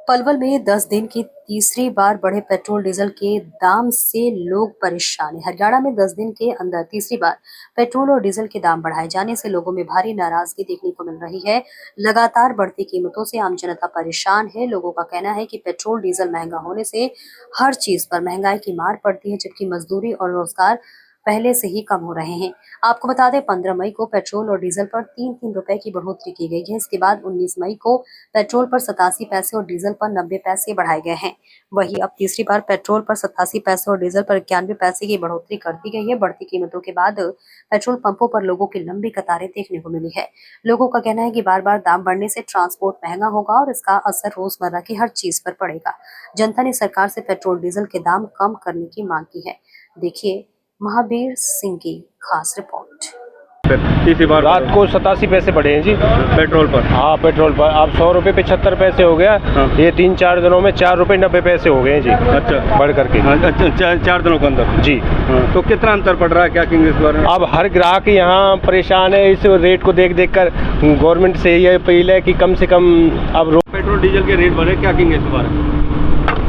पलवल में 10 दिन की तीसरी बार बढ़े पेट्रोल डीजल के दाम से लोग परेशान हैं। हरियाणा में 10 दिन के अंदर तीसरी बार पेट्रोल और डीजल के दाम बढ़ाए जाने से लोगों में भारी नाराजगी देखने को मिल रही है। लगातार बढ़ती कीमतों से आम जनता परेशान है। लोगों का कहना है कि पेट्रोल डीजल महंगा होने से हर चीज पर महंगाई की मार पड़ती है, जबकि मजदूरी और रोजगार पहले से ही कम हो रहे हैं। आपको बता दें, 15 मई को पेट्रोल और डीजल पर 3-3 रुपए की बढ़ोतरी की गई है। इसके बाद 19 मई को पेट्रोल पर 87 पैसे और डीजल पर 90 पैसे बढ़ाए गए हैं। वहीं अब तीसरी बार पेट्रोल पर 87 पैसे और डीजल पर 91 पैसे की बढ़ोतरी कर दी गई है। बढ़ती कीमतों के बाद पेट्रोल पंपों पर लोगों की लंबी कतारें देखने को मिली है। लोगों का कहना है कि बार बार दाम बढ़ने से ट्रांसपोर्ट महंगा होगा और इसका असर रोजमर्रा की हर चीज पर पड़ेगा। जनता ने सरकार से पेट्रोल डीजल के दाम कम करने की मांग की है। देखिए महावीर सिंह की खास रिपोर्ट। तीसरी बार रात को 87 पैसे बढ़े हैं जी पेट्रोल पर। हाँ, पेट्रोल पर अब 100 रुपये 75 पैसे हो गया। हाँ। ये 3-4 दिनों में 4 रुपये 90 पैसे हो गए हैं जी। अच्छा, बढ़ करके। अच्छा, 4 दिनों के अंदर जी। हाँ। तो कितना अंतर पड़ रहा है, क्या कहेंगे इस बारे में? अब हर ग्राहक यहाँ परेशान है इस रेट को देख देख कर। गवर्नमेंट से ये अपील है कि कम से कम अब पेट्रोल डीजल के रेट बढ़े, क्या कहेंगे इस बारे में?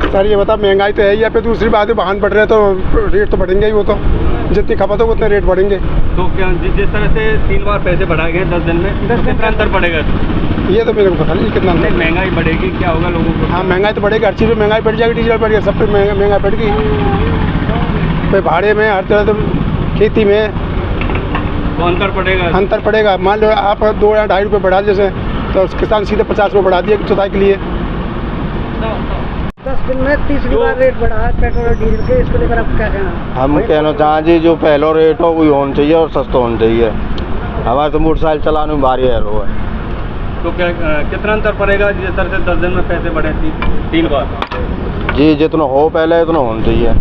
सर ये बता, महंगाई तो है ही है, पे दूसरी बात है वाहन बढ़ रहे हैं तो रेट तो बढ़ेंगे ही। वो तो जितनी खपत हो उतने रेट बढ़ेंगे। तो क्या जिस तरह से 3 बार पैसे बढ़ाए गए 10 दिन में, तो कितना अंतर पड़ेगा? ये तो मेरे को पता नहीं कितना अंतर। महंगाई बढ़ेगी, क्या होगा लोगों को? हाँ, महंगाई तो बढ़ेगी, हर चीज़ में महंगाई बढ़ जाएगी। डीजल बढ़ गया, सब पे महंगाई बढ़ गई। भाई भाड़े में हर तरह, तो खेती में तो अंतर पड़ेगा। मान लो आप 2 या 2.5 रुपये बढ़ा जैसे, तो किसान सीधे 50 रुपये बढ़ा दिए चौथाई के लिए। 10 दिन में तीसरी बार रेट बढ़ा है पेट्रोल और डीजल के, इसको लेकर आप क्या कहना? हम कहना चाहें जी, जो पहला रेट हो वही होना चाहिए और सस्ता होना चाहिए। हमारे तो मोटरसाइकिल चलाने में भारी है वो है। तो क्या कितना अंतर पड़ेगा जिस तरह से 10 दिन में पैसे बढ़े 3 बार? जी, जितना हो पहले उतना होना चाहिए।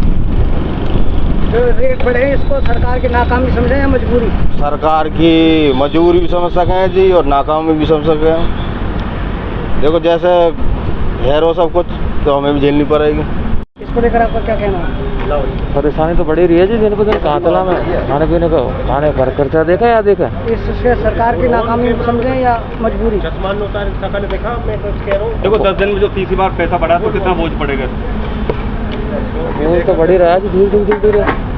जो रेट बढ़े इसको सरकार की नाकामी समझें या मजबूरी? सरकार की मजबूरी भी समझ सकें जी और नाकामी भी समझ सकें। देखो जैसे है वो सब कुछ, तो हमें भी झेलनी पड़ेगी। इसको लेकर आपका क्या कहना है? परेशानी तो बढ़ी रही है जी दिन ब दिन। कहाँ चला मैं खाने पीने को, खाने पर खर्चा देखा या देखा? इससे सरकार की नाकामी समझें या मजबूरी? देखो 10 दिन में जो तीसरी बार पैसा बढ़ा तो कितना बोझ पड़ेगा? बोझ तो बढ़ ही रहा है जी, धीरे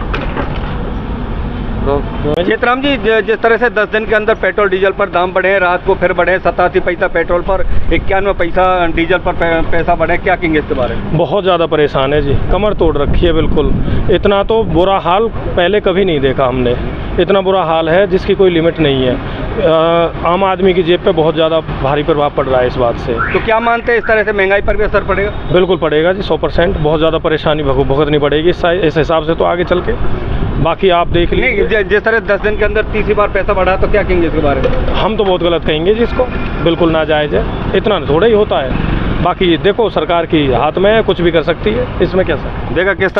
चेतराम जी, जिस तरह से 10 दिन के अंदर पेट्रोल डीजल पर दाम बढ़े हैं, रात को फिर बढ़े हैं 87 पैसा पेट्रोल पर, 91 पैसा डीजल पर पैसा बढ़े, क्या कहेंगे इसके बारे में? बहुत ज़्यादा परेशान है जी, कमर तोड़ रखी है बिल्कुल। इतना तो बुरा हाल पहले कभी नहीं देखा हमने। इतना बुरा हाल है जिसकी कोई लिमिट नहीं है। आम आदमी की जेब पे बहुत ज़्यादा भारी प्रभाव पड़ रहा है इस बात से। तो क्या मानते हैं, इस तरह से महंगाई पर भी असर पड़ेगा? बिल्कुल पड़ेगा जी, 100%। बहुत ज़्यादा परेशानी भुगतनी पड़ेगी इस हिसाब से तो आगे चल के। बाकी आप देख लीजिए, जिस तरह 10 दिन के अंदर तीसरी बार पैसा बढ़ा तो क्या कहेंगे इसके बारे में? हम तो बहुत गलत कहेंगे जी, इसको बिल्कुल नाजायज़ है। इतना थोड़ा ही होता है। बाकी देखो सरकार की हाथ में है, कुछ भी कर सकती है, इसमें क्या सर। देखा किस तरह